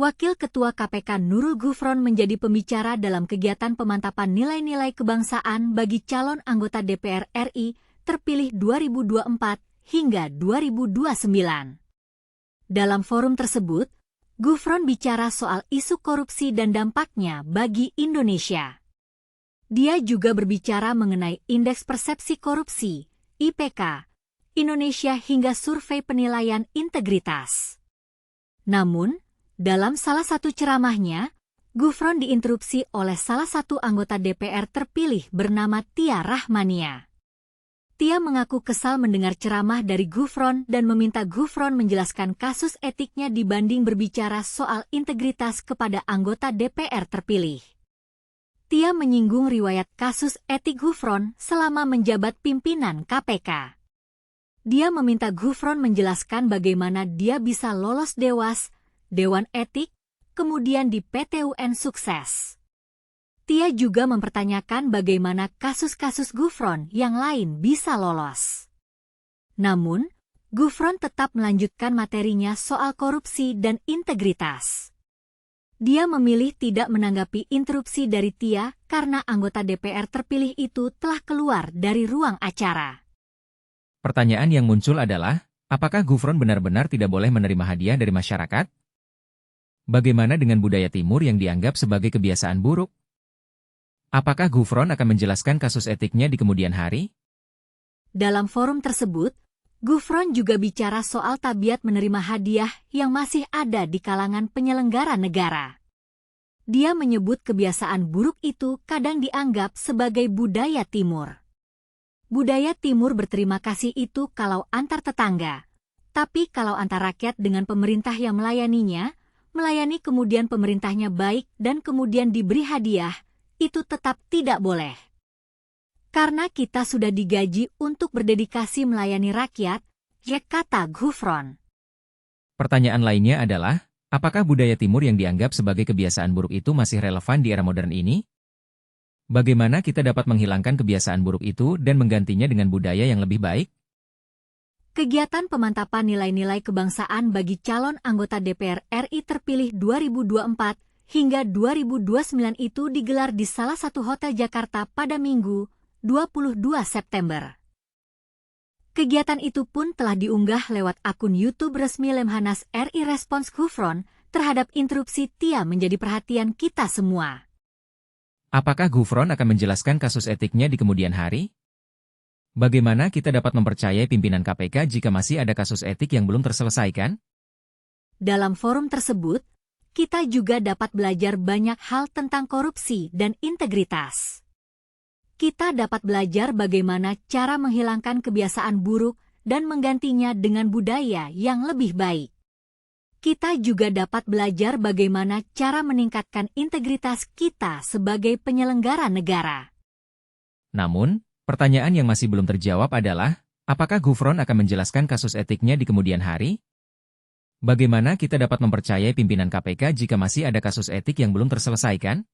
Wakil Ketua KPK Nurul Gufron menjadi pembicara dalam kegiatan pemantapan nilai-nilai kebangsaan bagi calon anggota DPR RI terpilih 2024 hingga 2029. Dalam forum tersebut, Gufron bicara soal isu korupsi dan dampaknya bagi Indonesia. Dia juga berbicara mengenai Indeks Persepsi Korupsi, IPK, Indonesia hingga survei penilaian integritas. Namun, dalam salah satu ceramahnya, Gufron diinterupsi oleh salah satu anggota DPR terpilih bernama Tia Rahmania. Tia mengaku kesal mendengar ceramah dari Gufron dan meminta Gufron menjelaskan kasus etiknya dibanding berbicara soal integritas kepada anggota DPR terpilih. Tia menyinggung riwayat kasus etik Gufron selama menjabat pimpinan KPK. Dia meminta Gufron menjelaskan bagaimana dia bisa lolos Dewan Etik, kemudian di PT UN sukses. Tia juga mempertanyakan bagaimana kasus-kasus Gufron yang lain bisa lolos. Namun, Gufron tetap melanjutkan materinya soal korupsi dan integritas. Dia memilih tidak menanggapi interupsi dari Tia karena anggota DPR terpilih itu telah keluar dari ruang acara. Pertanyaan yang muncul adalah, apakah Gufron benar-benar tidak boleh menerima hadiah dari masyarakat? Bagaimana dengan budaya timur yang dianggap sebagai kebiasaan buruk? Apakah Gufron akan menjelaskan kasus etiknya di kemudian hari? Dalam forum tersebut, Gufron juga bicara soal tabiat menerima hadiah yang masih ada di kalangan penyelenggara negara. Dia menyebut kebiasaan buruk itu kadang dianggap sebagai budaya timur. Budaya timur berterima kasih itu kalau antar tetangga, tapi kalau antar rakyat dengan pemerintah yang melayani kemudian pemerintahnya baik dan kemudian diberi hadiah, itu tetap tidak boleh. Karena kita sudah digaji untuk berdedikasi melayani rakyat, kata Gufron. Pertanyaan lainnya adalah, apakah budaya timur yang dianggap sebagai kebiasaan buruk itu masih relevan di era modern ini? Bagaimana kita dapat menghilangkan kebiasaan buruk itu dan menggantinya dengan budaya yang lebih baik? Kegiatan pemantapan nilai-nilai kebangsaan bagi calon anggota DPR RI terpilih 2024 hingga 2029 itu digelar di salah satu hotel Jakarta pada Minggu, 22 September. Kegiatan itu pun telah diunggah lewat akun YouTube resmi Lemhanas RI. Respons Gufron terhadap interupsi Tia menjadi perhatian kita semua. Apakah Gufron akan menjelaskan kasus etiknya di kemudian hari? Bagaimana kita dapat mempercayai pimpinan KPK jika masih ada kasus etik yang belum terselesaikan? Dalam forum tersebut, kita juga dapat belajar banyak hal tentang korupsi dan integritas. Kita dapat belajar bagaimana cara menghilangkan kebiasaan buruk dan menggantinya dengan budaya yang lebih baik. Kita juga dapat belajar bagaimana cara meningkatkan integritas kita sebagai penyelenggara negara. Namun, pertanyaan yang masih belum terjawab adalah, apakah Gufron akan menjelaskan kasus etiknya di kemudian hari? Bagaimana kita dapat mempercayai pimpinan KPK jika masih ada kasus etik yang belum terselesaikan?